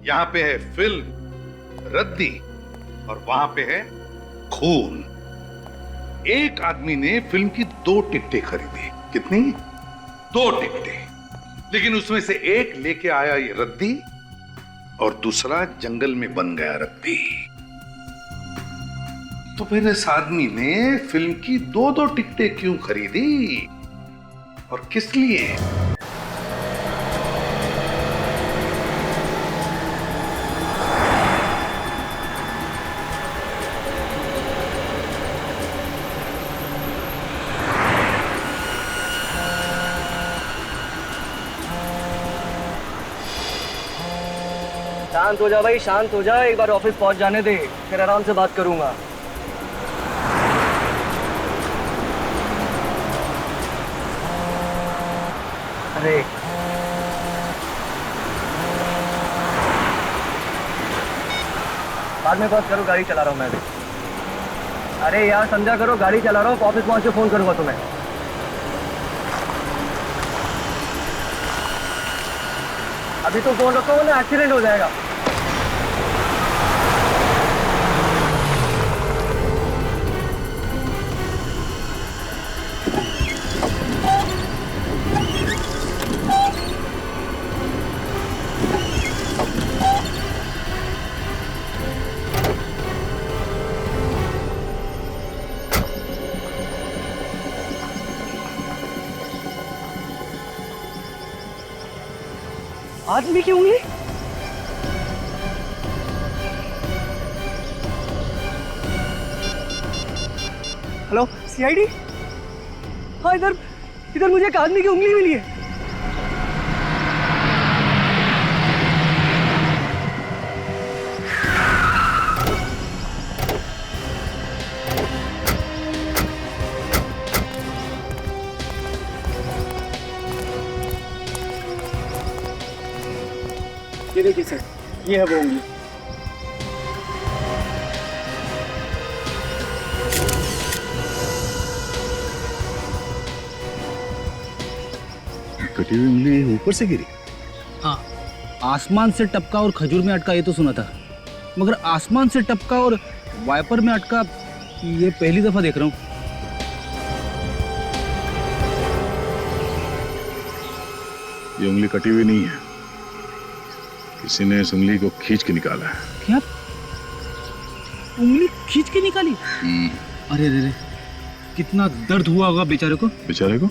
यहाँ पे है फिल्म रद्दी और वहां पे है खून। एक आदमी ने फिल्म की 2 टिकटें खरीदी। कितनी? 2 टिकटें। लेकिन उसमें से एक लेके आया ये रद्दी और दूसरा जंगल में बन गया रद्दी। तो फिर इस आदमी ने फिल्म की 2-2 टिकटें क्यों खरीदी और किस लिए? शांत हो जा भाई, शांत हो जा। एक बार ऑफिस पहुंच जाने दे, फिर आराम से बात करूंगा। अरे बाद में बात करो, गाड़ी चला रहा हूँ मैं अभी। अरे यार समझा करो, गाड़ी चला रहा हूँ, ऑफिस पहुंच के फोन करूंगा तुम्हें। अभी तो फोन रखो ना, एक्सीडेंट हो जाएगा। आदमी की उंगली? Hello CID? हाँ, इधर इधर मुझे एक आदमी की उंगली मिली है। ये देखिए सर, ये है वो उंगली। कटी हुई उंगली ऊपर से गिरी? हाँ, आसमान से टपका और खजूर में अटका ये तो सुना था, मगर आसमान से टपका और वाइपर में अटका ये पहली दफा देख रहा हूँ। ये उंगली कटी हुई नहीं है, किसी ने इस उंगली को खींच के निकाला है। क्या? उंगली खींच के निकाली? अरे रे रे, कितना दर्द हुआ होगा बेचारे को। बेचारे को?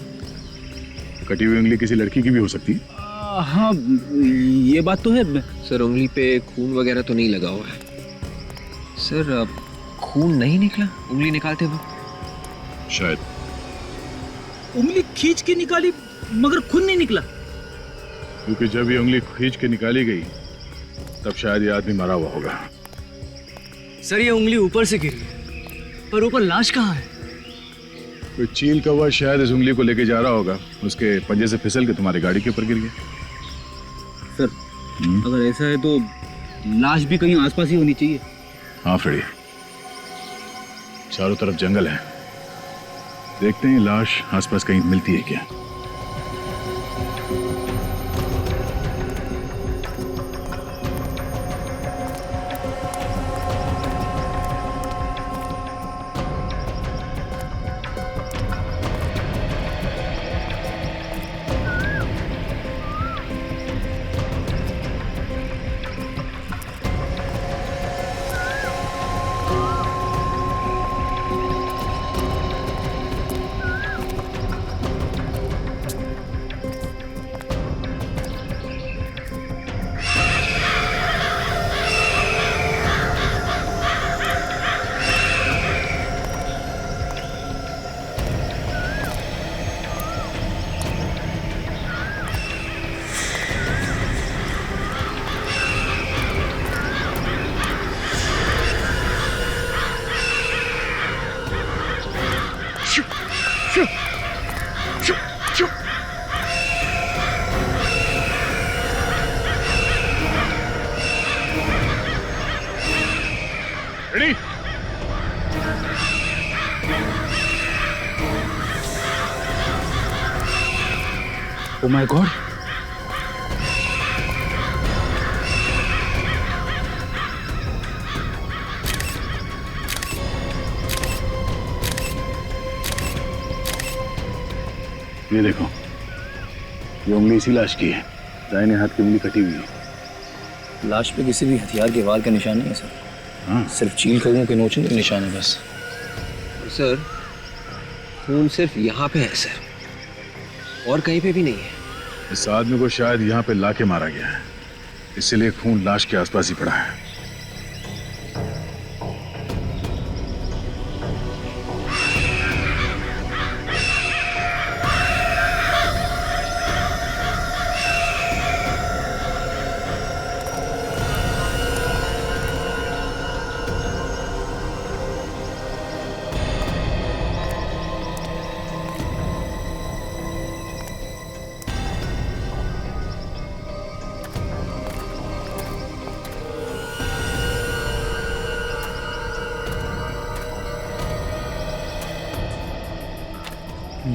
कटी हुई उंगली किसी लड़की की भी हो सकती है। हाँ, ये बात तो है। सर उंगली पे खून वगैरह तो नहीं लगा हुआ है। सर खून नहीं निकला उंगली निकालते वक्त? शायद। उंगली खींच के निकाली मगर खून नहीं निकला? क्योंकि जब ये उंगली खींच के निकाली गई तब शायद ये आदमी मरा हुआ होगा। सर ये उंगली ऊपर से गिरी है, पर ऊपर लाश कहाँ है? कोई चील कौवा शायद इस उंगली को लेके जा रहा होगा, उसके पंजे से फिसल के तुम्हारी गाड़ी के ऊपर गिर गया। सर अगर ऐसा है तो लाश भी कहीं आसपास ही होनी चाहिए। हाँ फ्रेडी, चारों तरफ जंगल है, देखते हैं लाश आसपास कहीं मिलती है क्या। रेडी? ओ माय गॉड, ये देखो, ये उंगली इसी लाश की है। दाहिने हाथ की उंगली कटी हुई है। लाश पे किसी भी हथियार के वार का निशान नहीं है सर। हाँ, सिर्फ चील कौओं के नोचने के निशान है बस। सर खून सिर्फ यहाँ पे है सर, और कहीं पे भी नहीं है। इस आदमी को शायद यहाँ पे लाके मारा गया है, इसलिए खून लाश के आसपास ही पड़ा है।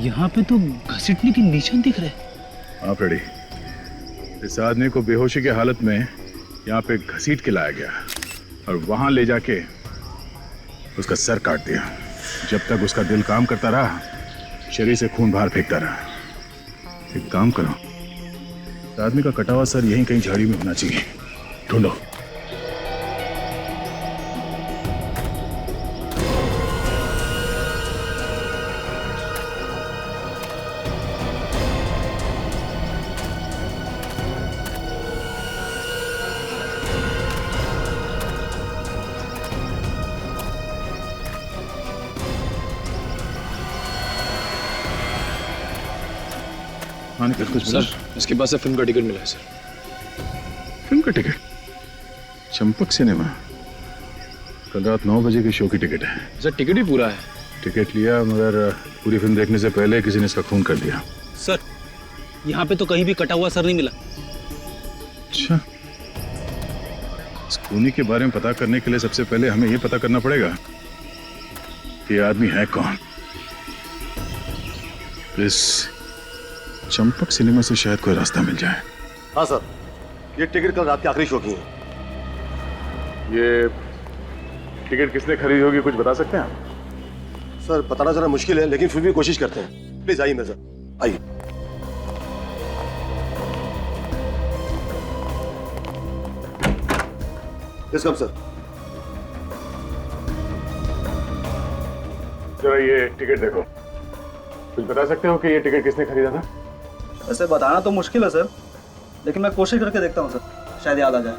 यहाँ पे तो घसीटने के निशान दिख रहे हैं। हाँ फ्रेडी, इस आदमी को बेहोशी की हालत में यहाँ पे घसीट के लाया गया और वहां ले जाके उसका सर काट दिया। जब तक उसका दिल काम करता रहा, शरीर से खून बाहर फेंकता रहा। एक काम करो, इस आदमी का कटा हुआ सर यहीं कहीं झाड़ी में होना चाहिए, ढूंढो। हाँ, निकल कुछ सर इसके पास से फिल्म का टिकट मिला है सर। फिल्म का टिकट? चंपक सिनेमा, कल रात 9 बजे के शो की टिकट है। सर टिकट ही पूरा है। टिकट लिया, मगर पूरी फिल्म देखने से पहले किसी ने इसका खून कर दिया। सर यहाँ पे तो कहीं भी कटा हुआ सर नहीं मिला। अच्छा, इस खूनी के बारे में पता करने के लिए सबसे पहले हमें यह पता करना पड़ेगा कि ये आदमी है कौन। इस चंपक सिनेमा से शायद कोई रास्ता मिल जाए। हाँ सर, ये टिकट कल रात की आखिरी शो की है। ये टिकट किसने खरीदी होगी, कुछ बता सकते हैं आप? सर बताना जरा मुश्किल है, लेकिन फिर भी कोशिश करते हैं। प्लीज आइए मिर्जा, आइए। Yes come sir. जरा ये टिकट देखो, कुछ बता सकते हो कि ये टिकट किसने खरीदा था? वैसे बताना तो मुश्किल है सर, लेकिन मैं कोशिश करके देखता हूँ सर, शायद याद आ जाए।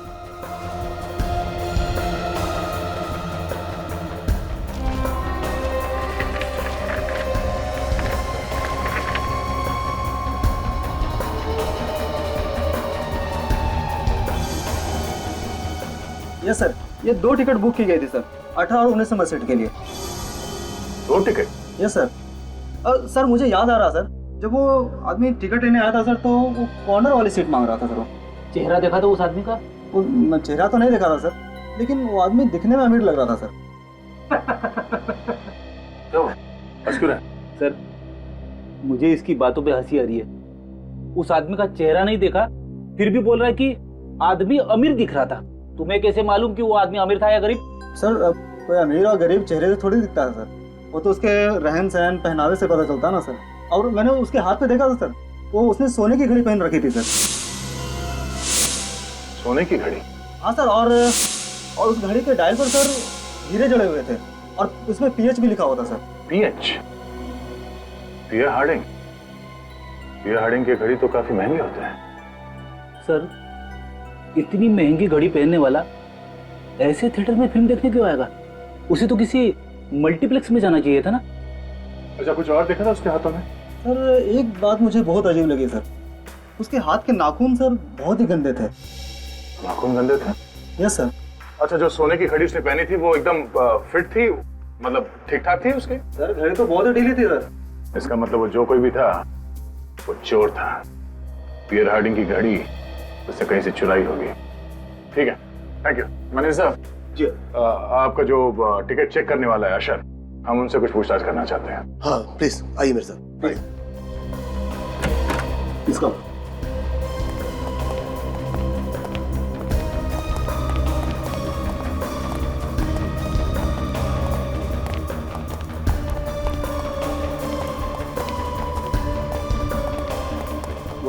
यस सर, ये 2 टिकट बुक की गई थी सर, 18 और 19 नंबर सीट के लिए। 2 टिकट? Yes sir. सर मुझे याद आ रहा सर, जब वो आदमी टिकट लेने आया था सर, तो वो कॉर्नर वाली सीट मांग रहा था सर। वो चेहरा देखा था उस आदमी का? वो चेहरा तो नहीं देखा था सर, लेकिन वो आदमी दिखने में अमीर लग रहा था सर। सर मुझे इसकी बातों पे हंसी आ रही है। उस आदमी का चेहरा नहीं देखा, फिर भी बोल रहा है कि आदमी अमीर दिख रहा था। तुम्हें कैसे मालूम कि वो आदमी अमीर था या गरीब? सर कोई अमीर और गरीब चेहरे से थोड़ी दिखता है सर, वो तो उसके रहन सहन पहनावे से पता चलता है ना सर। और मैंने उसके हाथ पे देखा था सर, वो उसने सोने की घड़ी पहन रखी थी सर। सोने की घड़ी? हाँ सर, और उस घड़ी के डायल पर सर हीरे जड़े हुए थे, और उसमें PH भी लिखा हुआ था सर। PH? पियर हार्डिंग? पियर हार्डिंग की घड़ी तो काफी महंगे होते हैं। सर इतनी महंगी घड़ी पहनने वाला ऐसे थिएटर में फिल्म देखने क्यों आएगा? उसे तो किसी मल्टीप्लेक्स में जाना चाहिए था ना। अच्छा, कुछ और देखा था उसके हाथों में? सर एक बात मुझे बहुत अजीब लगी सर, उसके हाथ के नाखून सर बहुत ही गंदे थे। नाखून गंदे थे? Yes sir. अच्छा, जो सोने की घड़ी उसने पहनी थी वो एकदम फिट थी, मतलब ठीक ठाक थी उसकी? सर घड़ी तो बहुत ही ढीली थी सर। इसका मतलब वो जो कोई भी था वो चोर था। पियर हार्डिंग की घड़ी उससे कहीं से चुराई होगी। ठीक है, थैंक यू। मैनेजर साहब जी। आपका जो टिकट चेक करने वाला है अशर, हम उनसे कुछ पूछताछ करना चाहते हैं। हाँ प्लीज आइए मिर्जा, आइए। इसका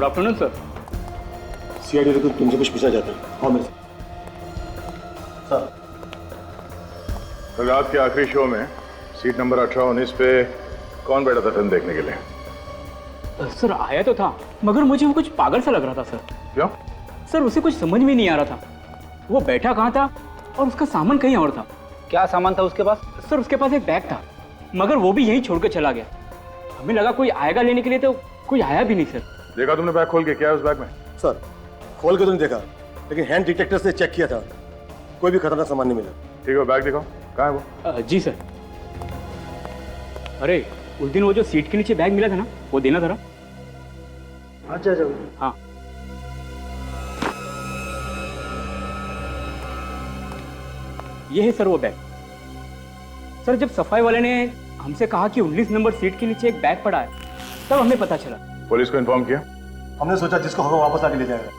आफ्टरनून सर। सीआईडी को तुमसे कुछ पूछना चाहता हूँ। हाँ मेरे सर। तो रात के आखिरी शो में सीट नंबर 18-19 पे कौन बैठा था फिल्म देखने के लिए? सर आया तो था, मगर मुझे वो कुछ पागल सा लग रहा था सर। क्यों? सर उसे कुछ समझ में नहीं आ रहा था, वो बैठा कहाँ था और उसका सामान कहीं और था। क्या सामान था उसके पास? सर उसके पास एक बैग था, मगर वो भी यहीं छोड़ के चला गया। हमें लगा कोई आएगा लेने के लिए, तो कोई आया भी नहीं सर। देखा तुमने बैग खोल के? क्या है उस बैग में? सर खोल के तो नहीं देखा, लेकिन हैंड डिटेक्टर से चेक किया था, कोई भी खतरनाक सामान नहीं मिला। ठीक है, बैग दिखाओ, कहाँ है वो? जी सर। अरे उस दिन वो जो सीट के नीचे बैग मिला था ना, वो देना था ना। अच्छा अच्छा। हाँ ये है सर वो बैग। सर जब सफाई वाले ने हमसे कहा कि 19 नंबर सीट के नीचे एक बैग पड़ा है, तब हमें पता चला। पुलिस को इन्फॉर्म किया? हमने सोचा जिसको हमें वापस आके ले जाएगा,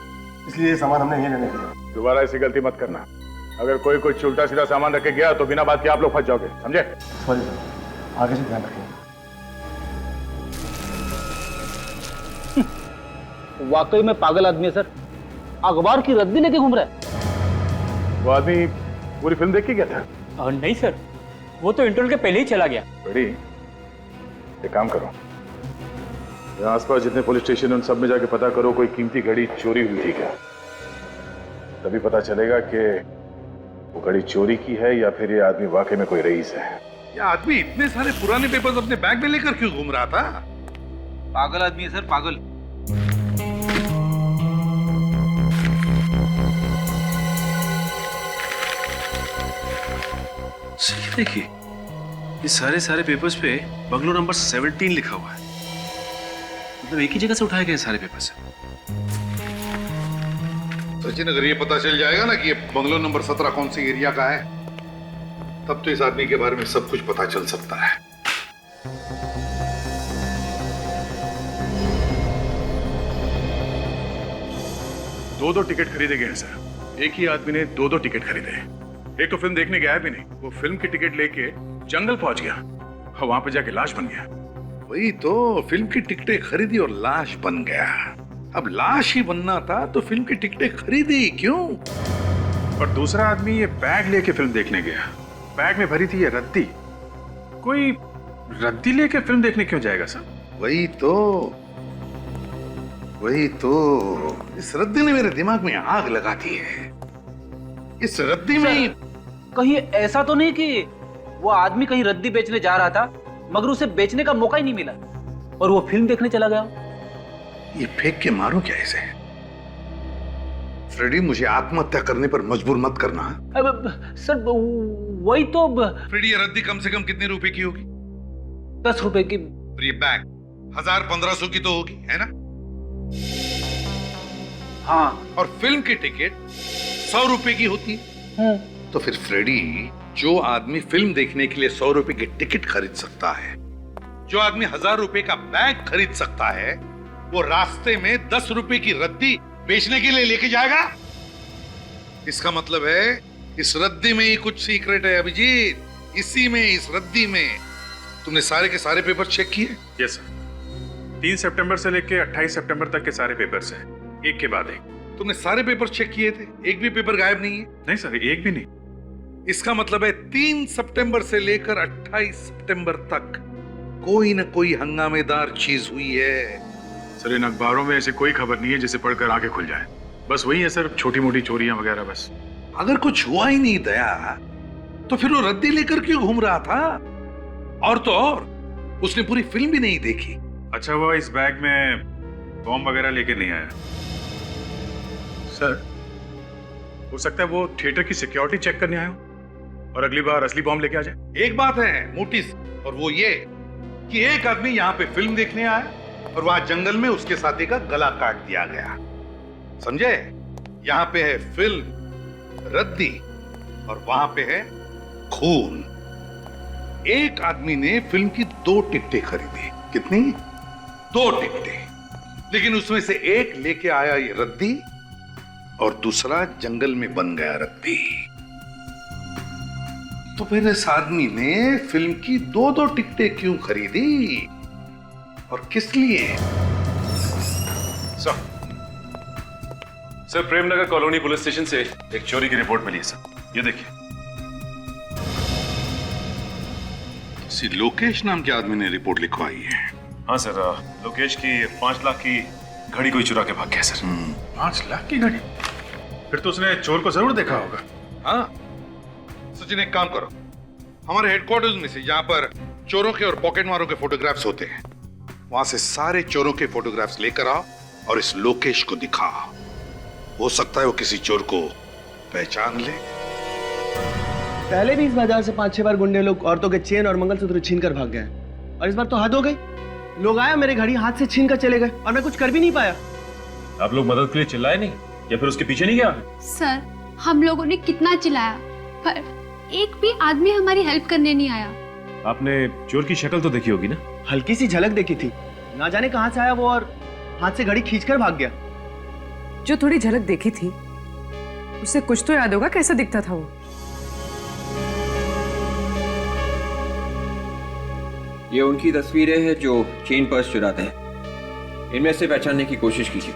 इसलिए ये सामान हमने यहीं लेने दिया। दोबारा ऐसी गलती मत करना। अगर कोई कुछ उल्टा सीधा सामान रख के गया तो बिना बात के आप लोग फंस जाओगे, समझे? सॉरी सर, आगे से ध्यान रखिए। वाकई में पागल आदमी है सर, अखबार की रद्दी लेके घूम रहा है। वो आदमी पूरी फिल्म देख के गया था? नहीं सर, वो तो इंटरवल के पहले ही चला गया। बड़ी एक काम करो, यहाँ आसपास जितने पुलिस स्टेशन उन सब में जाके पता करो कोई कीमती घड़ी चोरी हुई थी क्या। तभी पता चलेगा कि वो घड़ी चोरी की है या फिर ये आदमी वाकई में कोई रईस है। ये आदमी इतने सारे पुराने पेपर्स अपने बैग में लेकर क्यों घूम रहा था? पागल आदमी है सर, पागल। सर देखिए, ये सारे पेपर्स पे बंगलो नंबर 17 लिखा हुआ है। मतलब एक ही जगह से उठाए गए सारे पेपर्स। सचिन, अगर ये पता चल जाएगा ना कि ये बंगलो नंबर 17 कौन सी एरिया का है, तब तो इस आदमी के बारे में सब कुछ पता चल सकता है। दो टिकट खरीदे गए हैं सर। एक ही आदमी ने दो टिकट खरीदे। एक तो फिल्म देखने गया भी नहीं, वो फिल्म की टिकट लेके जंगल पहुंच गया और वहां पे जाके लाश बन गया। वही तो, फिल्म की टिकटें खरीदी और लाश बन गया। अब लाश ही बनना था तो फिल्म की टिकटें खरीदी क्यों? और दूसरा आदमी ये बैग लेके फिल्म देखने गया। बैग में भरी थी ये रद्दी। कोई रद्दी लेके फिल्म देखने क्यों जाएगा सर? वही तो इस रद्दी ने मेरे दिमाग में आग लगा दी है। इस रद्दी में कहीं ऐसा तो नहीं कि वो आदमी कहीं रद्दी बेचने जा रहा था, मगर उसे बेचने का मौका ही नहीं मिला और वो फिल्म देखने चला गया। ये फेंक के मारूं क्या इसे? फ्रेडी, मुझे आत्महत्या करने पर मजबूर मत करना। अब सर वही तो। फ्रेडी, ये रद्दी कम से कम कितने रुपए की होगी? 10 रुपए की। और ये बैग 1000-1500 की तो होगी, है ना? हाँ। और फिल्म की टिकट 100 रुपए की होती है। तो फिर फ्रेडी, जो आदमी फिल्म देखने के लिए 100 रुपए की टिकट खरीद सकता है, जो आदमी 1000 रुपए का बैग खरीद सकता है, वो रास्ते में 10 रुपए की रद्दी बेचने के लिए लेके जाएगा? इसका मतलब है इस रद्दी में ही कुछ सीक्रेट है अभिजीत। इसी में, इस रद्दी में। तुमने सारे के सारे पेपर चेक किए? Yes sir. 3 सितंबर से लेके 28 सितंबर तक के सारे पेपर्स हैं, एक के बाद एक। तुमने सारे पेपर चेक किए थे? एक भी पेपर गायब नहीं है? नहीं सर, एक भी नहीं। इसका मतलब है 3 सितंबर से लेकर 28 सितंबर तक कोई न कोई हंगामेदार चीज हुई है। सर इन अखबारों में ऐसी कोई खबर नहीं है जिसे पढ़कर आंखें खुल जाए। बस वही है सर, छोटी मोटी चोरियां वगैरह बस। अगर कुछ हुआ ही नहीं दया, तो फिर वो रद्दी लेकर क्यों घूम रहा था? और तो और, उसने पूरी फिल्म भी नहीं देखी। अच्छा हुआ इस बैग में बॉम्ब वगैरह लेके नहीं आया। सर हो सकता है वो थिएटर की सिक्योरिटी चेक करने आया हो और अगली बार असली बॉम्ब लेके आ जाए। एक बात है मोटी, और वो ये कि एक आदमी यहाँ पे फिल्म देखने आया और वहां जंगल में उसके साथी का गला काट दिया गया। समझे? यहाँ पे है फिल्म, रद्दी, और वहां पे है खून। एक आदमी ने फिल्म की 2 टिकटें खरीदी। कितनी? 2 टिकटें। लेकिन उसमें से एक लेके आया ये रद्दी और दूसरा जंगल में बन गया रद्दी। तो फिर इस आदमी ने फिल्म की 2 टिकटें क्यों खरीदी और किस लिए? Sir Premnagar colony police station से एक चोरी की रिपोर्ट मिली है सर, ये देखिए। किसी लोकेश नाम के आदमी ने रिपोर्ट लिखवाई है। हाँ सर, लोकेश की 5 लाख की घड़ी कोई चुरा के भाग गया सर। 5 लाख की घड़ी? फिर तो उसने चोर को जरूर देखा होगा। हाँ सचिन, एक काम करो, हमारे हेडक्वार्टर्स में से जहां पर चोरों के और पॉकेटमारों के फोटोग्राफ्स होते हैं, वहां से सारे चोरों के फोटोग्राफ्स लेकर आओ और इस लोकेश को दिखाओ। हो सकता है वो किसी चोर को पहचान ले। पहले भी इस बाजार से 5-6 बार गुंडे लोग औरतों के चेन और मंगलसूत्र छीन कर भाग गए हैं। और इस बार तो हद हो गई। लोग आया, मेरे घड़ी हाथ से छीन कर चले गए और मैं कुछ कर भी नहीं पाया। आप लोग मदद के लिए चिल्लाए नहीं या फिर उसके पीछे नहीं गया? सर, हम लोगों ने कितना चिल्लाया पर एक भी आदमी हमारी हेल्प करने नहीं आया। आपने चोर की शक्ल तो देखी होगी ना? हल्की सी झलक देखी थी, ना जाने कहां से आया वो और हाथ से घड़ी खींचकर भाग गया। जो थोड़ी झलक देखी थी उससे कुछ तो याद होगा, कैसा दिखता था वो? ये उनकी तस्वीरें हैं जो चेन पर्स चुराते हैं। इनमें से पहचानने की कोशिश कीजिए।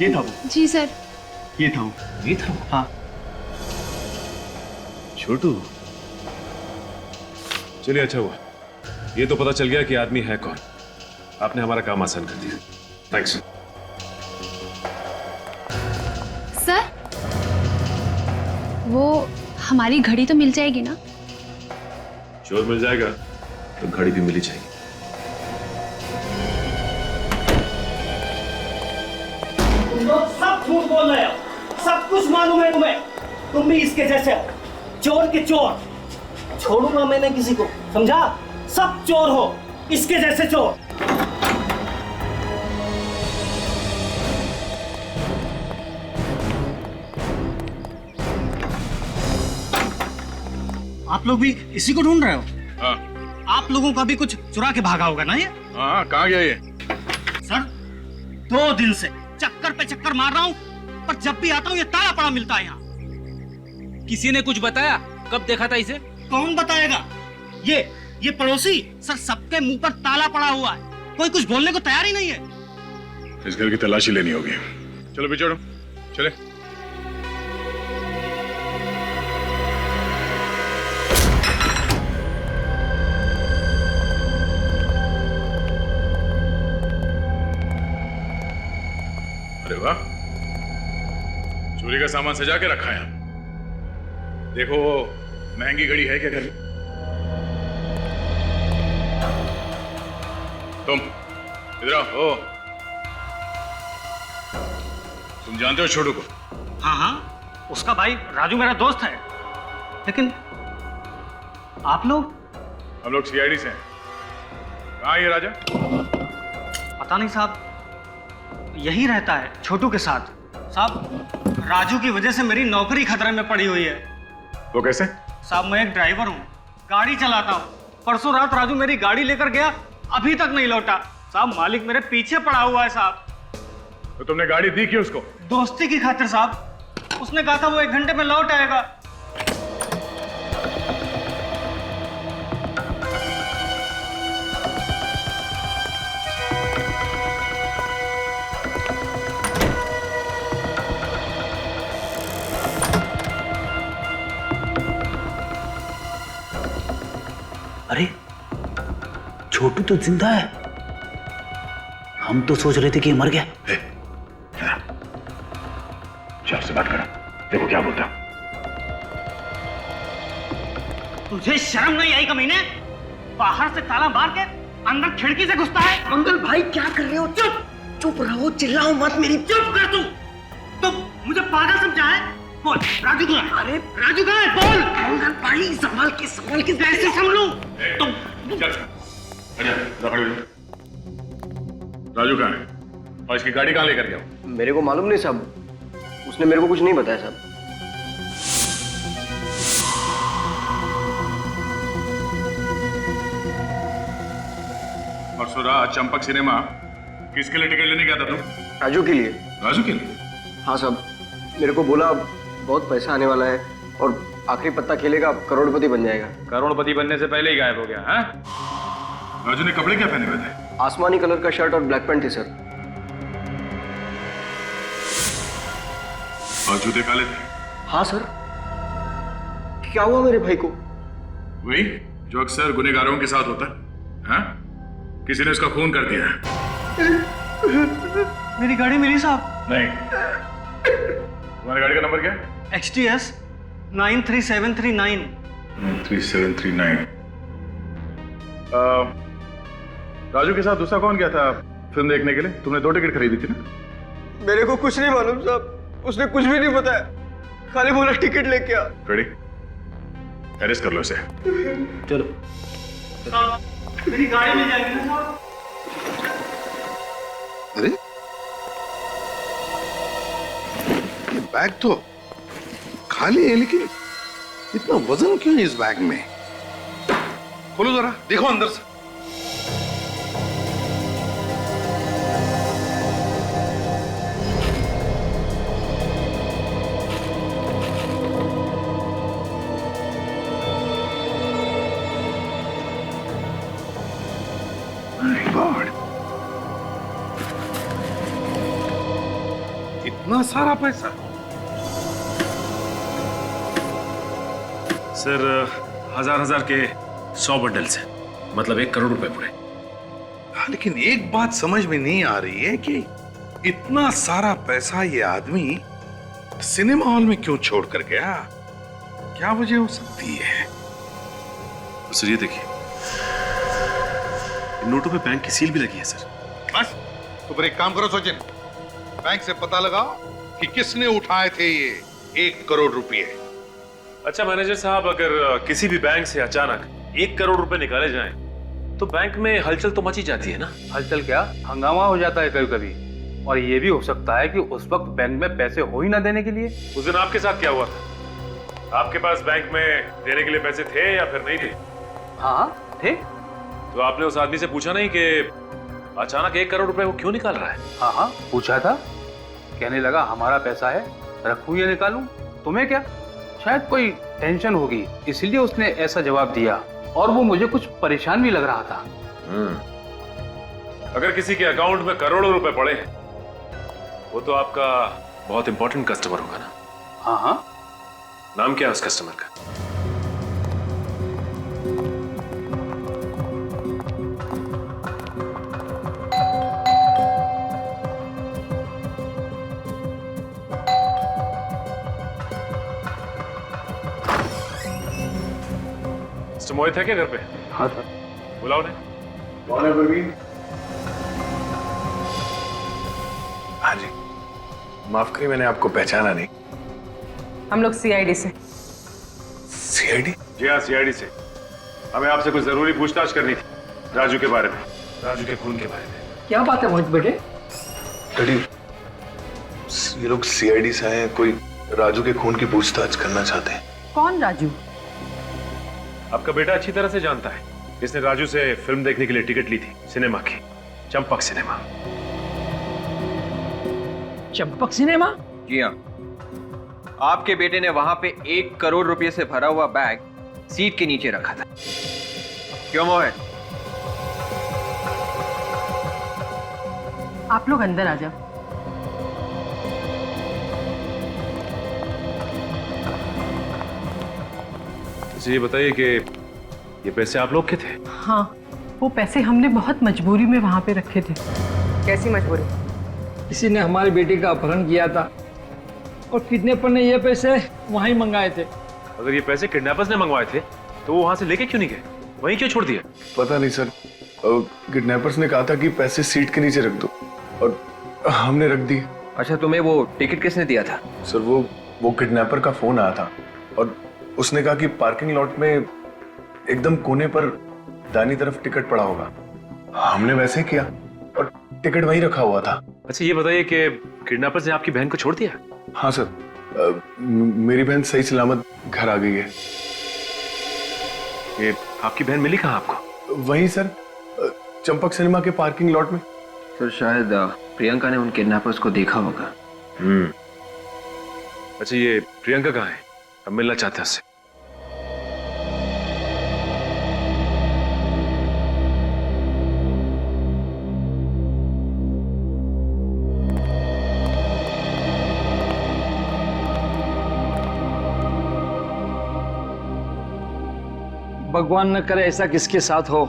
ये था वो। जी सर। ये था वो। ये था? हाँ। छोटू, चलिए अच्छा हुआ, ये तो पता चल गया कि आदमी है कौन। आपने हमारा काम आसान कर दिया। थैंक्स। सर, वो हमारी घड़ी तो मिल जाएगी ना? चोर मिल जाएगा तो घड़ी भी मिली जाएगी। सब झूठ बोल रहे हो, सब कुछ मालूम है तुम्हें। तुम भी इसके जैसे हो, चोर के चोर। छोड़ूंगा मैंने किसी को, समझा? सब चोर हो, इसके जैसे चोर। आप लोग भी इसी को ढूंढ रहे हो? हाँ। आप लोगों का भी कुछ चुरा के भागा होगा ना ये? हाँ, कहाँ गया ये? सर, 2 दिन से चक्कर पे चक्कर मार रहा हूँ, पर जब भी आता हूँ ये ताला पड़ा मिलता है यहाँ। किसी ने कुछ बताया? कब देखा था इसे? कौन बताएगा? ये पड़ोसी। सर, सबके मुंह पर ताला पड़ा हुआ है, कोई कुछ बोलने को तैयार ही नहीं है। इस घर की तलाशी लेनी होगी। चलो बिछोड़ो, चले। अरे वाह, चोरी का सामान सजा के रखा है। देखो वो महंगी घड़ी है क्या घर में? तुम इधर आओ। ओ, तुम जानते हो छोटू को? हाँ, उसका भाई राजू मेरा दोस्त है। लेकिन आप लोग? हम लोग सीआईडी से हैं। कहाँ है ये राजा? पता नहीं साहब, यही रहता है छोटू के साथ। साहब, राजू की वजह से मेरी नौकरी खतरे में पड़ी हुई है। वो कैसे? साहब, मैं एक ड्राइवर हूँ, गाड़ी चलाता हूँ। परसों रात राजू मेरी गाड़ी लेकर गया, अभी तक नहीं लौटा। साहब, मालिक मेरे पीछे पड़ा हुआ है साहब। तो तुमने गाड़ी दी क्यों उसको? दोस्ती की खातिर साहब। उसने कहा था वो 1 घंटे में लौट आएगा। अरे, छोटू तो जिंदा है। हम तो सोच रहे थे कि मर गया। चार से बात करो, देखो क्या बोलता। तुझे शर्म नहीं आई कमीने? बाहर से ताला मार के अंदर खिड़की से घुसता है। मंगल भाई, क्या कर रहे हो? चुप रहो, चिल्लाओ मत। मेरी चुप कर तू मुझे पागल समझा है? बोल, राजू कहाँ है? अरे राजू कहाँ है? बोल। मंगल भाई, संभाल के कैसे संभलूं? तुम राजू कहाँ है? और इसकी गाड़ी कहाँ लेकर गया? मेरे को मालूम नहीं साहब, उसने मेरे को कुछ नहीं बताया साहब। सुरा चंपक सिनेमा किसके लिए टिकट लेने गया था तुम? राजू के लिए। राजू के लिए? हाँ साहब, मेरे को बोला बहुत पैसा आने वाला है और आखिरी पत्ता खेलेगा करोड़पति बन जाएगा। करोड़पति बनने से पहले ही गायब हो गया। हाँ, राजू ने कपड़े क्या पहने हुए थे? आसमानी कलर का शर्ट और ब्लैक पैंट थी सर। और जूते काले थे? हाँ सर। क्या हुआ मेरे भाई को? वही जो अक्सर गुनहगारों के साथ होता है। हाँ? किसी ने उसका खून कर दिया। मेरी गाड़ी मिली साहब। नहीं। तुम्हारी गाड़ी का नंबर क्या है? XTS 93739। 93739। राजू के साथ दूसरा कौन गया था फिल्म देखने के लिए? तुमने 2 टिकट खरीदी थी ना? मेरे को कुछ नहीं मालूम साहब, उसने कुछ भी नहीं बताया, खाली बोला टिकट लेके आ। रेडी? अरेस्ट कर लो इसे। चलो। मेरी गाड़ी मिल जाएगी ना साहब? अरे ये बैग तो खाली है, लेकिन इतना वजन क्यों है इस बैग में? खोलो जरा, देखो अंदर से। इतना सारा पैसा? सर 1000 के 100 बंडल्स हैं, मतलब 1 करोड़ रुपए पूरे। लेकिन एक बात समझ में नहीं आ रही है कि इतना सारा पैसा ये आदमी सिनेमा हॉल में क्यों छोड़ कर गया? क्या वजह हो सकती है? सर ये देखिए, इन नोटों पे बैंक की सील भी लगी है सर। बस तो फिर एक काम करो सचिन, बैंक से पता लगाओ कि किसने उठाए थे ये 1 करोड़ रुपए। अच्छा मैनेजर साहब, अगर किसी भी बैंक से अचानक 1 करोड़ रुपए निकाले जाएं, तो बैंक में हलचल तो मची जाती है ना? हलचल क्या, हंगामा हो जाता है कभी कभी। और ये भी हो सकता है कि उस वक्त बैंक में पैसे हो ही ना देने के लिए। उस दिन आपके साथ क्या हुआ था? आपके पास बैंक में देने के लिए पैसे थे या फिर नहीं थे? हाँ थे। तो आपने उस आदमी से पूछा नहीं कि अचानक 1 करोड़ रुपए वो क्यों निकाल रहा है? हाँ पूछा था। कहने लगा हमारा पैसा है, रखूं या निकालूं, तुम्हें क्या? शायद कोई टेंशन होगी, इसलिए उसने ऐसा जवाब दिया। और वो मुझे कुछ परेशान भी लग रहा था। अगर किसी के अकाउंट में करोड़ों रुपए पड़े हैं, वो तो आपका बहुत इंपॉर्टेंट कस्टमर होगा ना? हाँ। नाम क्या है उस कस्टमर का? मोहित है क्या घर पे? हाँ सर। बुलाओ ने। कौन है परवीन? हाँ जी, माफ करिए मैंने आपको पहचाना नहीं। हम लोग CID से। CID? जी हाँ, CID से। हमें आपसे कुछ जरूरी पूछताछ करनी थी, राजू के बारे में, राजू के खून के बारे में। क्या बात है मोहित बेटे? डैडी, ये लोग CID से आए हैं, कोई राजू के खून की पूछताछ करना चाहते हैं। कौन राजू? आपका बेटा अच्छी तरह से जानता है, इसने राजू से फिल्म देखने के लिए टिकट ली थी, सिनेमा की, चंपक सिनेमा। चंपक सिनेमा? जी हाँ, आपके बेटे ने वहां पे 1 करोड़ रुपए से भरा हुआ बैग सीट के नीचे रखा था। क्यों मोहित? आप लोग अंदर आ जाओ। ये बताइए कि ये पैसे आप लोग के थे? हाँ, वो पैसे हमने बहुत मजबूरी में वहाँ पे रखे थे। कैसी मजबूरी? किसी ने हमारे बेटे का अपहरण किया था और किडनैपर ने ये पैसे वहीं मंगाए थे। अगर ये पैसे किडनैपर्स ने मंगवाए थे तो वो वहां से लेके क्यों नहीं गए, वहीं क्यों छोड़ दिए? पता नहीं सर, किडनैपर्स ने कहा था कि पैसे सीट के नीचे रख दो और हमने रख दिए। अच्छा, तुम्हें वो टिकट किसने दिया था? सर वो किडनैपर का फोन आया था और उसने कहा कि पार्किंग लॉट में एकदम कोने पर दाहिनी तरफ टिकट पड़ा होगा। हमने वैसे किया और टिकट वहीं रखा हुआ था। अच्छा ये बताइए कि किडनैपर्स ने आपकी बहन को छोड़ दिया? हाँ सर, मेरी बहन सही सलामत घर आ गई है। ये आपकी बहन मिली कहाँ आपको? वहीं सर, चंपक सिनेमा के पार्किंग लॉट में। सर शायद प्रियंका ने उन किडनैपर्स को देखा होगा। अच्छा, ये प्रियंका कहाँ है? हम मिलना चाहते हैं उससे। भगवान न करे ऐसा किसके साथ हो।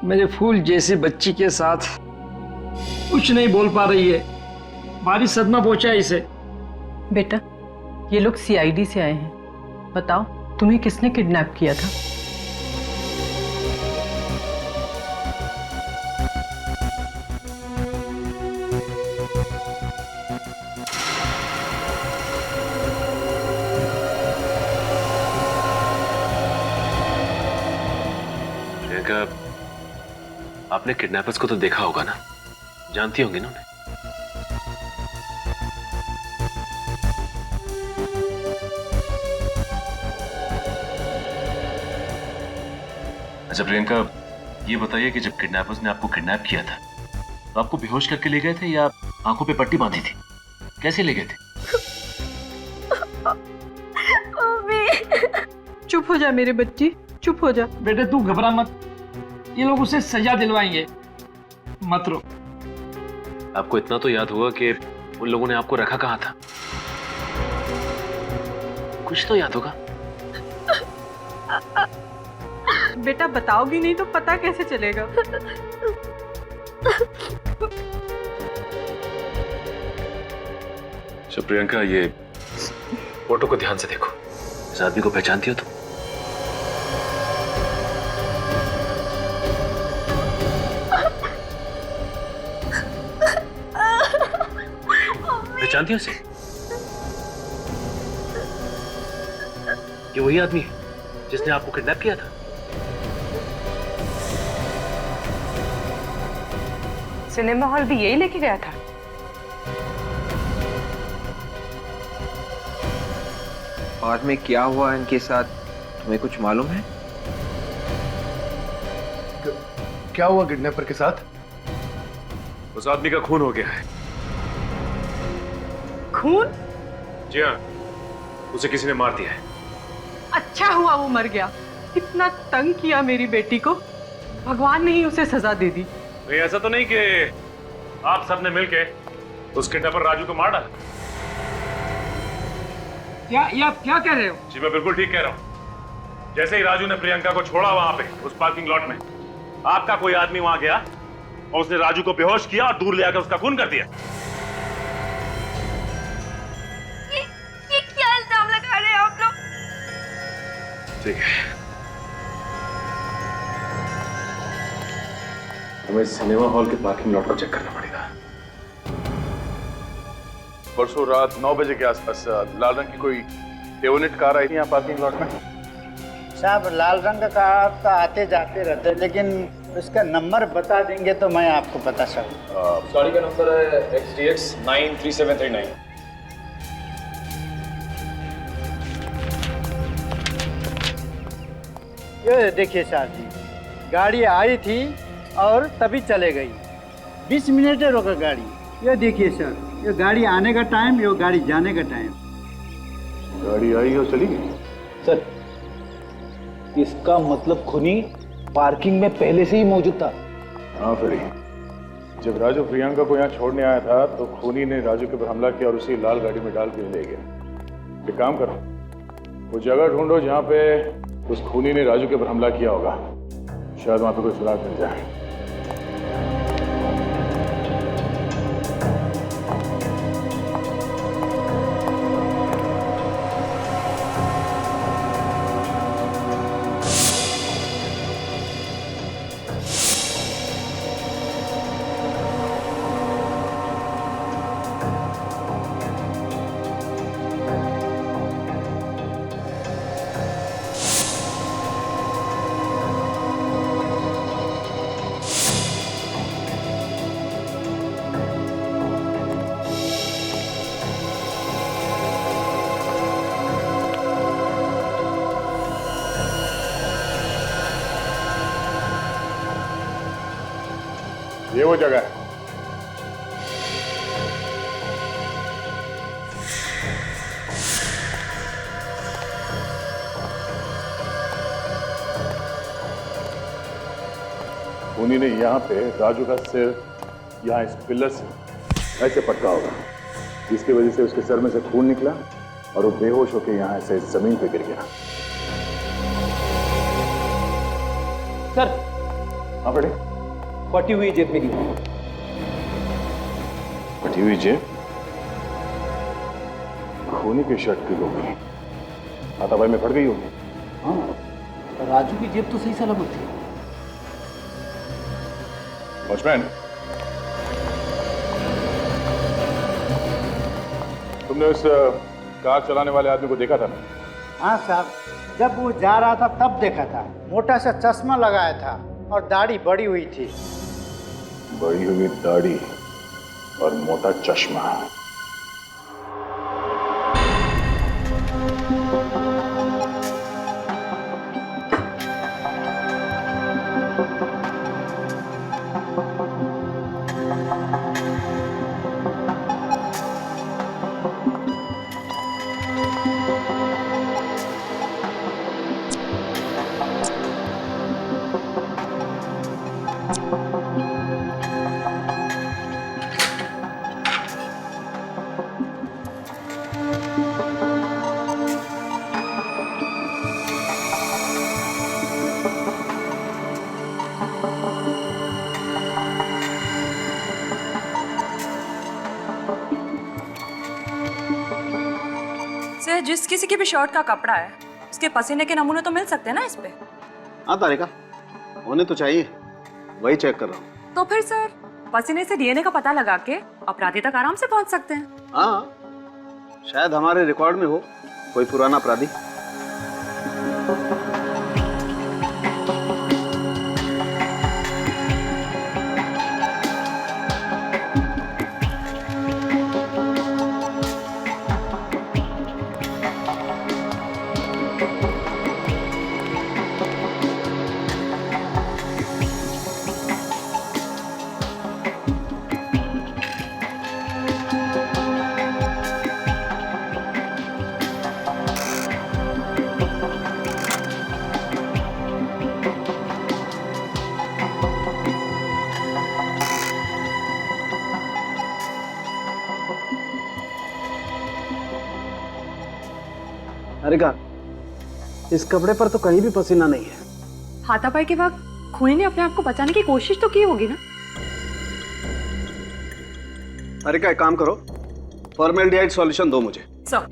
मेरे फूल जैसी बच्ची के साथ कुछ नहीं बोल पा रही है। भारी सदमा पहुंचा है इसे। बेटा, ये लोग सीआईडी से आए हैं। बताओ, तुम्हें किसने किडनैप किया था? प्रियंका, आपने किडनैपर्स को तो देखा होगा ना? जानती होंगी ना उन्हें? अच्छा प्रियंका, ये बताइए कि जब किडनैपर्स ने आपको किडनैप किया था तो आपको बेहोश करके ले गए थे या आंखों पे पट्टी बांधी थी? कैसे ले गए थे? चुप हो जा मेरे बच्ची, चुप हो जा। बेटे तू घबरा मत, ये लोग उसे सजा दिलवाएंगे, मत रो। आपको इतना तो याद होगा कि उन लोगों ने आपको रखा कहाँ था? कुछ तो याद होगा। बेटा बताओगी नहीं तो पता कैसे चलेगा? अच्छा प्रियंका, ये फोटो को ध्यान से देखो। इस आदमी को पहचानती हो तुम? पहचानती हो उसे? ये वही आदमी है जिसने आपको किडनैप किया था? सिनेमा हॉल भी यही लेके गया था? बाद में क्या हुआ इनके साथ, तुम्हें कुछ मालूम है? क्या हुआ किडनैपर के साथ? उस आदमी का खून हो गया है। खून? जी हाँ, उसे किसी ने मार दिया है। अच्छा हुआ वो मर गया। कितना तंग किया मेरी बेटी को, भगवान ने ही उसे सजा दे दी। नहीं, ऐसा तो नहीं कि आप सबने मिलके उस किडनैपर राजू को मार डाला? क्या ये आप क्या कह रहे हो? जी मैं बिल्कुल ठीक कह रहा हूँ। जैसे ही राजू ने प्रियंका को छोड़ा वहां पे उस पार्किंग लॉट में, आपका कोई आदमी वहां गया और उसने राजू को बेहोश किया और दूर ले आकर उसका खून कर दिया। ये क्या इल्जाम लगा रहे हो आप लोग? ठीक है, हमें सिनेमा हॉल के पार्किंग लॉट को चेक करना पड़ेगा। परसों रात 9 बजे के आसपास लाल रंग की कोई डेवोनेट कार आई थी यहाँ पार्किंग लॉट में। साहब लाल रंग का कार तो आते जाते रहते, लेकिन उसका नंबर बता देंगे तो मैं आपको बता सकूँ। गाड़ी का नंबर है XDX 93739। ये देखिए साहब जी, गाड़ी आई थी और तभी चले गई। 20 मिनट रोका गाड़ी। ये देखिए सर, ये गाड़ी आने का टाइम, ये गाड़ी जाने का टाइम। गाड़ी आई और चली गई। सर, इसका मतलब खूनी पार्किंग में पहले से ही मौजूद था। हाँ फिर जब राजू प्रियंका को यहाँ छोड़ने आया था तो खूनी ने राजू के ऊपर हमला किया और उसी लाल गाड़ी में डाल के ले गया। एक काम करो, वो जगह ढूंढो जहाँ पे उस खूनी ने राजू के ऊपर हमला किया होगा। शायद वहाँ पे कोई सुराग मिल जाए। ये वो जगह है। खूनी ने यहाँ पे राजू का सिर यहाँ इस पिलर से ऐसे पटका होगा, जिसकी वजह से उसके सर में से खून निकला और वो बेहोश होकर यहाँ ऐसे जमीन पे गिर गया। सर, हाँ बेटे। फटी हुई जेब मेरी। फटी हुई जेब? खूनी की शर्ट की होगी, हाथापाई में फट गई होगी। हाँ, राजू की जेब तो सही सलामत थी। वॉचमैन, तुमने उस कार चलाने वाले आदमी को देखा था ना? हाँ साहब, जब वो जा रहा था तब देखा था। मोटा सा चश्मा लगाया था और दाढ़ी बड़ी हुई थी। बड़ी हुई दाढ़ी और मोटा चश्मा। सर, जिस किसी की भी शर्ट का कपड़ा है उसके पसीने के नमूने तो मिल सकते हैं ना इस पे? हाँ तारिका, होने तो चाहिए, वही चेक कर रहा हूँ। तो फिर सर, पसीने से डीएनए का पता लगा के अपराधी तक आराम से पहुंच सकते हैं। हाँ, शायद हमारे रिकॉर्ड में हो कोई पुराना अपराधी। तारिका, इस कपड़े पर तो कहीं भी पसीना नहीं है। हाथापाई के वक्त खूनी ने अपने आप को बचाने की कोशिश तो की होगी ना? तारिका, एक काम करो, फॉर्मेल्डिहाइड सॉल्यूशन दो मुझे। सर,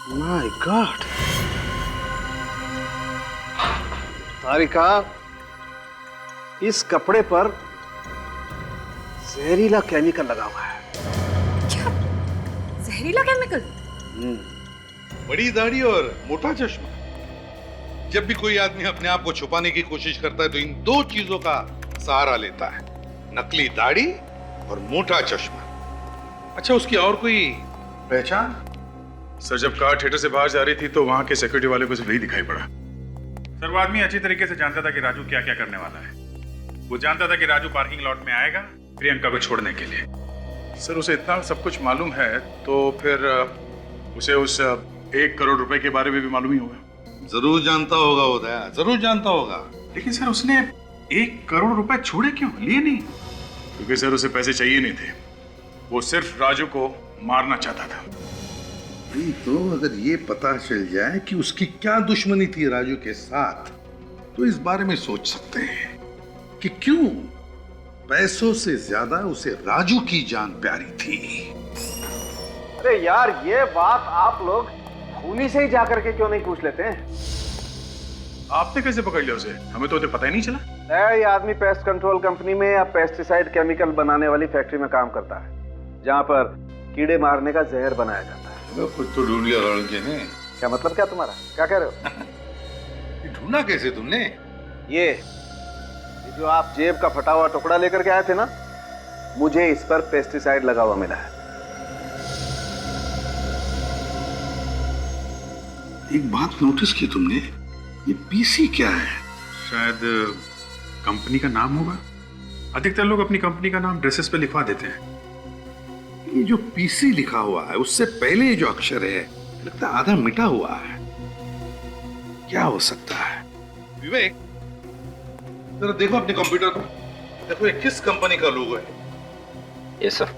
माय गॉड, तारिका, इस कपड़े पर जहरीला केमिकल लगा हुआ है। क्या? जहरीला केमिकल? बड़ी दाढ़ी और मोटा चश्मा। जब भी कोई आदमी अपने आप को छुपाने की कोशिश करता है तो इन दो चीजों का सहारा लेता है, नकली दाढ़ी और मोटा चश्मा। अच्छा, उसकी और कोई पहचान? सर, जब कार थिएटर से बाहर जा रही थी तो वहां के सिक्योरिटी वाले को सिर्फ यही दिखाई पड़ा। सर, वो आदमी अच्छी तरीके से जानता था कि राजू क्या क्या करने वाला है। वो जानता था कि राजू पार्किंग लॉट में आएगा प्रियंका को छोड़ने के लिए। सर, उसे इतना सब कुछ मालूम है तो फिर उसे उस 1 करोड़ रुपए के बारे में भी मालूम ही होगा। जरूर जानता होगा वो दया, जरूर जानता होगा। लेकिन सर, उसने 1 करोड़ रुपए छोड़े क्यों, लिए नहीं? क्योंकि सर उसे पैसे चाहिए नहीं थे, वो सिर्फ राजू को मारना चाहता था। तो अगर ये पता चल जाए कि उसकी क्या दुश्मनी थी राजू के साथ, तो इस बारे में सोच सकते हैं कि क्यों पैसों से ज्यादा उसे राजू की जान प्यारी थी। अरे यार, ये बात आप लोग खूनी से ही जाकर के क्यों नहीं पूछ लेते हैं? आपने कैसे पकड़ लिया उसे? हमें तो पता ही नहीं चला। ये आदमी पेस्ट कंट्रोल कंपनी में या पेस्टिसाइड केमिकल बनाने वाली फैक्ट्री में काम करता है, जहाँ पर कीड़े मारने का जहर बनाया जाता है। कुछ तो ढूंढ लिया लड़के ने। क्या मतलब क्या तुम्हारा? क्या कह रहे हो? ढूंढा कैसे तुमने? ये जो आप जेब का फटा हुआ टुकड़ा लेकर के आए थे ना, मुझे इस पर पेस्टिसाइड लगा हुआ मिला है। एक बात नोटिस की तुमने, ये पीसी क्या है? शायद कंपनी का नाम होगा। अधिकतर लोग अपनी कंपनी का नाम ड्रेसेस पे लिखवा देते हैं। ये जो पीसी लिखा हुआ है उससे पहले जो अक्षर है लगता है आधा मिटा हुआ है। क्या हो सकता है? विवेक, जरा देखो अपने कंप्यूटर पर, देखो ये किस कंपनी का लोगो है। Yes sir.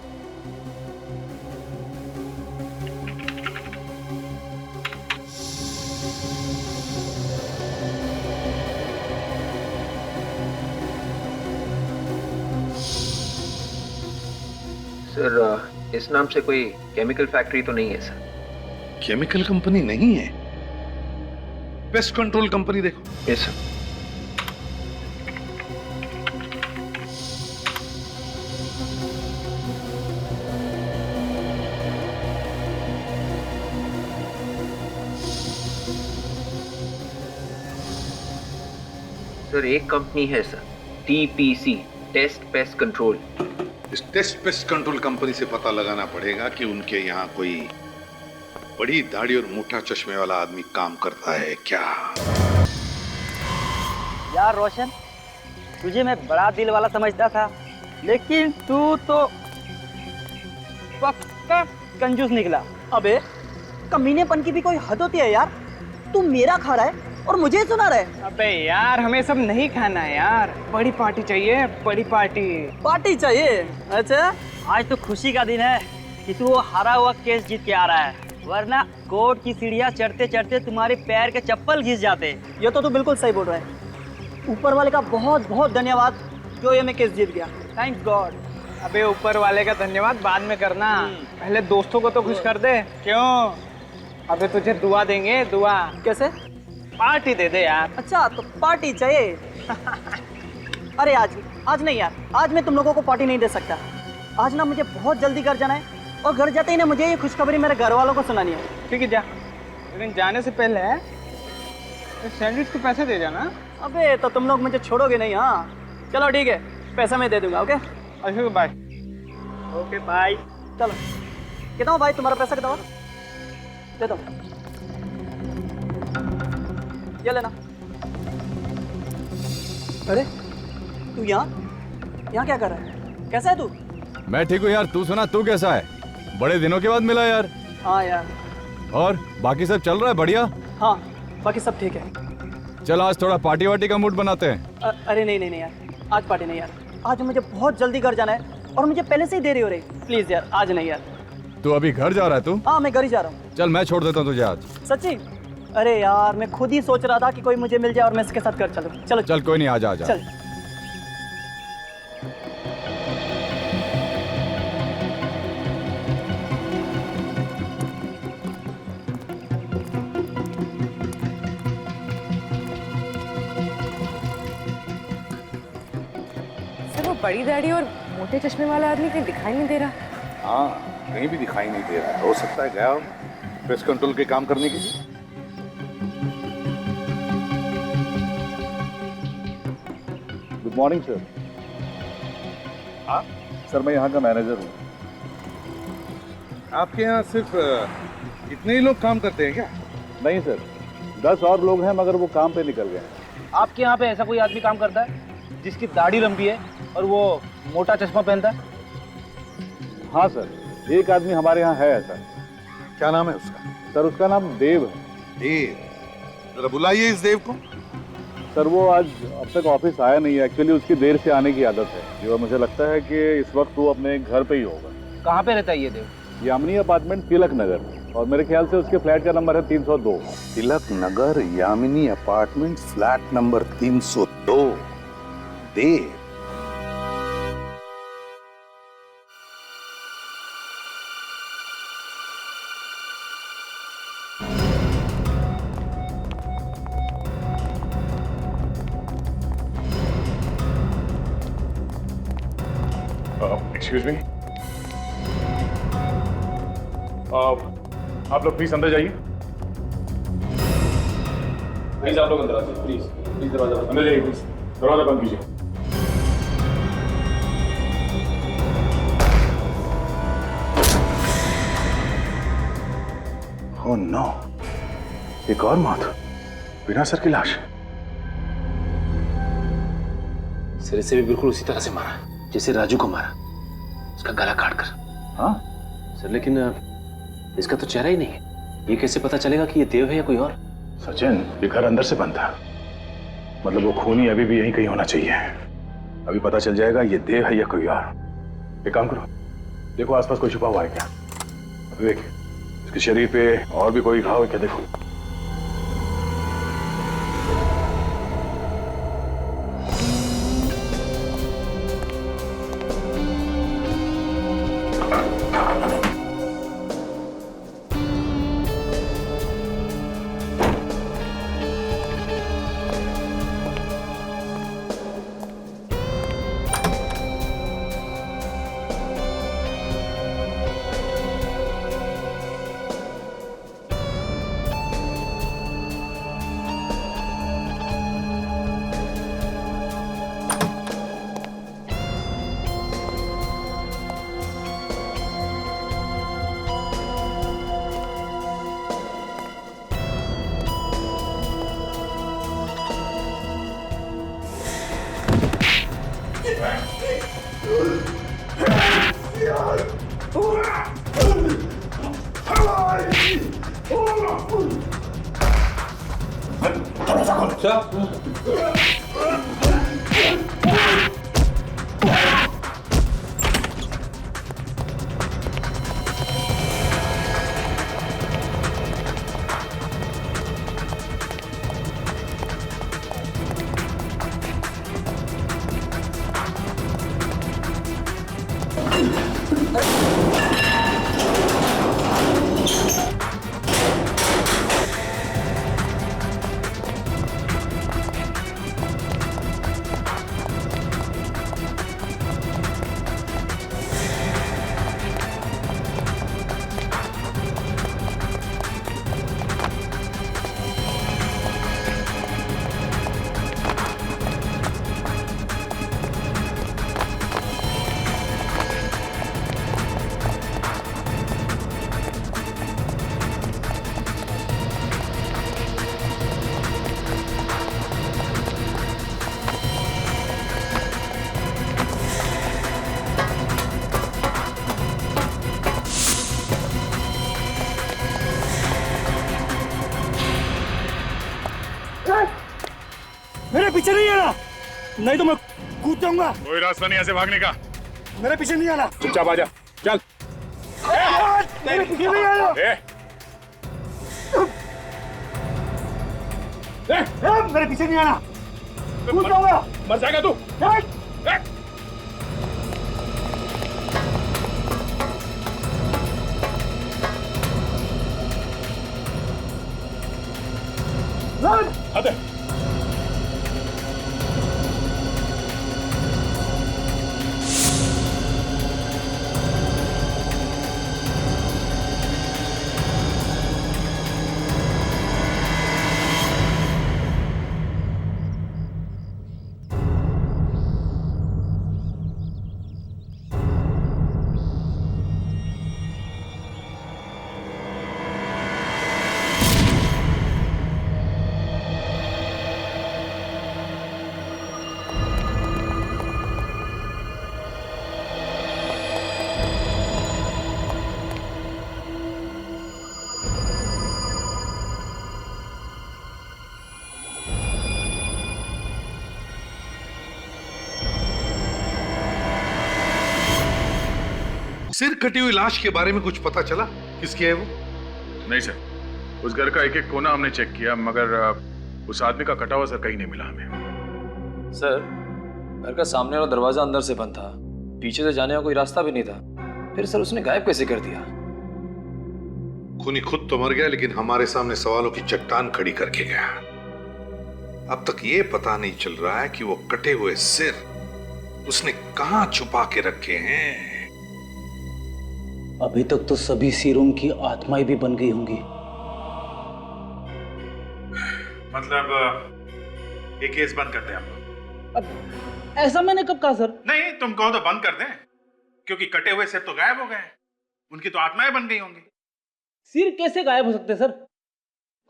सर, इस नाम से कोई केमिकल फैक्ट्री तो नहीं है सर? केमिकल कंपनी नहीं है, पेस्ट कंट्रोल कंपनी देखो। Yes sir. सर, एक कंपनी है sir, TPC, test pest control. इस टेस्ट पेस्ट कंट्रोल कंपनी से पता लगाना पड़ेगा कि उनके यहाँ कोई बड़ी दाढ़ी और मोटा चश्मे वाला आदमी काम करता है क्या। यार रोशन, तुझे मैं बड़ा दिल वाला समझता था, लेकिन तू तो पक्का कंजूस निकला। अबे कमीनेपन की भी कोई हद होती है यार। तू मेरा खा रहा है और मुझे सुना रहा है। अबे यार, हमें सब नहीं खाना है यार, बड़ी पार्टी चाहिए, बड़ी पार्टी। पार्टी चाहिए? अच्छा, आज तो खुशी का दिन है कि तू वो हारा हुआ केस जीत के आ रहा है, वरना कोर्ट की सीढ़ियाँ चढ़ते चढ़ते तुम्हारे पैर के चप्पल घिस जाते। ये तो तू बिल्कुल सही बोल रहा है। ऊपर वाले का बहुत बहुत धन्यवाद जो ये मैं केस जीत गया। Thank God. अबे ऊपर वाले का धन्यवाद बाद में करना, पहले दोस्तों को तो खुश कर दे। क्यों? अबे तुझे दुआ देंगे, दुआ। कैसे? पार्टी दे दे यार। अच्छा, तो पार्टी चाहिए? अरे आज नहीं यार, आज मैं तुम लोगों को पार्टी नहीं दे सकता। आज ना मुझे बहुत जल्दी घर जाना है, और घर जाते ही ना मुझे ये खुशखबरी मेरे घर वालों को सुनानी है। ठीक है, जा, लेकिन जाने से पहले सैंडविच के पैसे दे जाना। अबे तो तुम लोग मुझे छोड़ोगे नहीं? हाँ चलो ठीक है, पैसा मैं दे दूंगा। ओके अच्छा, बाय। Okay bye. चलो, कितना हो भाई तुम्हारा पैसा? कितना दे दो, ये लेना। अरे तू यहाँ क्या कर रहा है? कैसा है तू? मैं ठीक हूँ यार, तू सुना, तू कैसा है? बड़े दिनों के बाद मिला यार। हाँ यार। और बाकी सब चल रहा है बढ़िया? हाँ बाकी सब ठीक है। चल आज थोड़ा पार्टी वार्टी का मूड बनाते हैं। अरे नहीं यार, आज पार्टी नहीं यार। आज मुझे बहुत जल्दी घर जाना है और मुझे पहले से ही देरी हो रही। प्लीज यार, आज नहीं यार। तू अभी घर जा रहा है? तू? हाँ मैं घर ही जा रहा हूँ। चल मैं छोड़ देता हूँ तुझे आज। सच्ची? अरे यार, मैं खुद ही सोच रहा था कि कोई मुझे मिल जाए और मैं इसके साथ घर चलूँ। चलो चल, कोई नहीं, आजा आजा। चल। सर, वो बड़ी दाढ़ी और मोटे चश्मे वाला आदमी कहीं दिखाई नहीं दे रहा। हाँ, कहीं भी दिखाई नहीं दे रहा। हो सकता है गया हो पेस्ट कंट्रोल के काम करने के लिए। Good morning sir. हाँ सर, मैं यहाँ का मैनेजर हूँ। आपके यहाँ सिर्फ इतने ही लोग काम करते हैं क्या? नहीं सर, 10 और लोग हैं, मगर वो काम पे निकल गए हैं। आपके यहाँ पे ऐसा कोई आदमी काम करता है जिसकी दाढ़ी लंबी है और वो मोटा चश्मा पहनता है? हाँ सर, एक आदमी हमारे यहाँ है ऐसा। क्या नाम है उसका? सर उसका नाम देव है। देव? जरा बुलाइए इस देव को। सर वो आज अब तक ऑफिस आया नहीं है। एक्चुअली उसकी देर से आने की आदत है, जो मुझे लगता है कि इस वक्त वो अपने घर पे ही होगा। कहाँ पे रहता है ये देव? यामिनी अपार्टमेंट, तिलक नगर, और मेरे ख्याल से उसके फ्लैट का नंबर है 302। Tilak Nagar, Yamini apartment, flat number 302। देव? एक्सक्यूज मी, आप लोग प्लीज अंदर जाइए। प्लीज आप लोग अंदर आइए, प्लीज प्लीज दरवाजा अंदर जाइए, प्लीज दरवाजा बंद कीजिए। ओह नो, एक और मौत, बिना सर की लाश। सिर से भी बिल्कुल उसी तरह से मारा जैसे राजू को मारा, उसका गला काट कर। हाँ सर, लेकिन इसका तो चेहरा ही नहीं है, ये कैसे पता चलेगा कि ये देव है या कोई और? सचिन, ये घर अंदर से बंद था, मतलब वो खूनी अभी भी यहीं कहीं होना चाहिए। अभी पता चल जाएगा ये देव है या कोई और। एक काम करो, देखो आसपास कोई छुपा हुआ है क्या। विवेक, इसके शरीर पे और भी कोई घाव है क्या, देखो। मेरे पीछे नहीं आना, नहीं तो मैं कूद जाऊंगा। कोई रास्ता नहीं ऐसे भागने का। मेरे पीछे नहीं आना। चुपचाप आ जा, चल। मेरे पीछे नहीं आना। मेरे पीछे नहीं आना, कूद जाऊंगा। मर जाएगा तू। अबे सिर कटी हुई लाश के बारे में कुछ पता चला? किसकी है वो? नहीं सर, उस घर का एक एक कोना हमने चेक किया, मगर उस आदमी का कटा हुआ सर कहीं नहीं मिला हमें। सर, घर का सामने वाला दरवाजा अंदर से बंद था, पीछे से जाने का कोई रास्ता भी नहीं था, फिर सर उसने गायब कैसे कर दिया? खूनी खुद तो मर गया, लेकिन हमारे सामने सवालों की चट्टान खड़ी करके गया। अब तक ये पता नहीं चल रहा है कि वो कटे हुए सिर उसने कहां छुपा के रखे हैं? अभी तक तो सभी सीरों की आत्माएं भी बन गई होंगी। मतलब ये केस बंद कर दें हम लोग? अब ऐसा मैंने कब कहा सर? नहीं, तुम कहो तो बंद कर दें, क्योंकि कटे हुए सिर तो गायब हो गए हैं, उनकी तो आत्माएं बन गई होंगी। सिर कैसे गायब हो सकते हैं सर?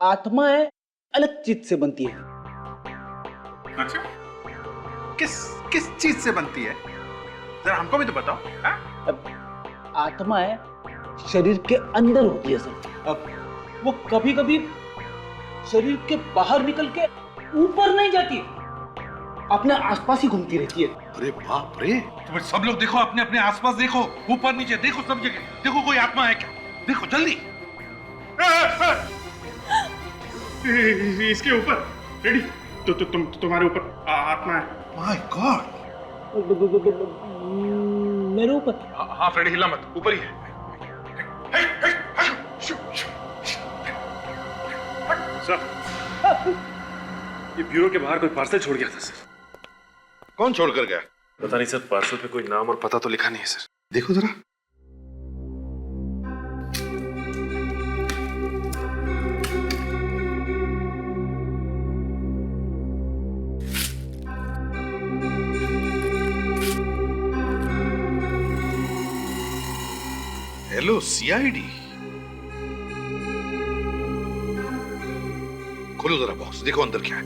आत्माएं अलग चीज से बनती है। अच्छा, किस चीज से बनती है? जरा हमको भी तो बताओ। हाँ? आत्माएं शरीर के अंदर होती है सर। अब वो कभी कभी शरीर के बाहर निकल के ऊपर नहीं जाती, अपने आसपास ही घूमती रहती है। अरे बाप रे, तुम सब लोग देखो, अपने अपने आसपास देखो, ऊपर नीचे देखो, सब जगह देखो, कोई आत्मा है क्या? देखो जल्दी। इसके ऊपर रेडी तो तुम्हारे ऊपर आत्मा है। माय गॉड, मेरे ऊपर? हाँ फ्रेडी, हिला मत, ऊपर ही है। सर, ये ब्यूरो के बाहर कोई पार्सल छोड़ गया था सर। कौन छोड़ कर गया? पता नहीं सर, पार्सल पे कोई नाम और पता तो लिखा नहीं है सर। देखो जरा। हेलो सीआईडी, खोलो जरा बॉक्स, देखो अंदर क्या है।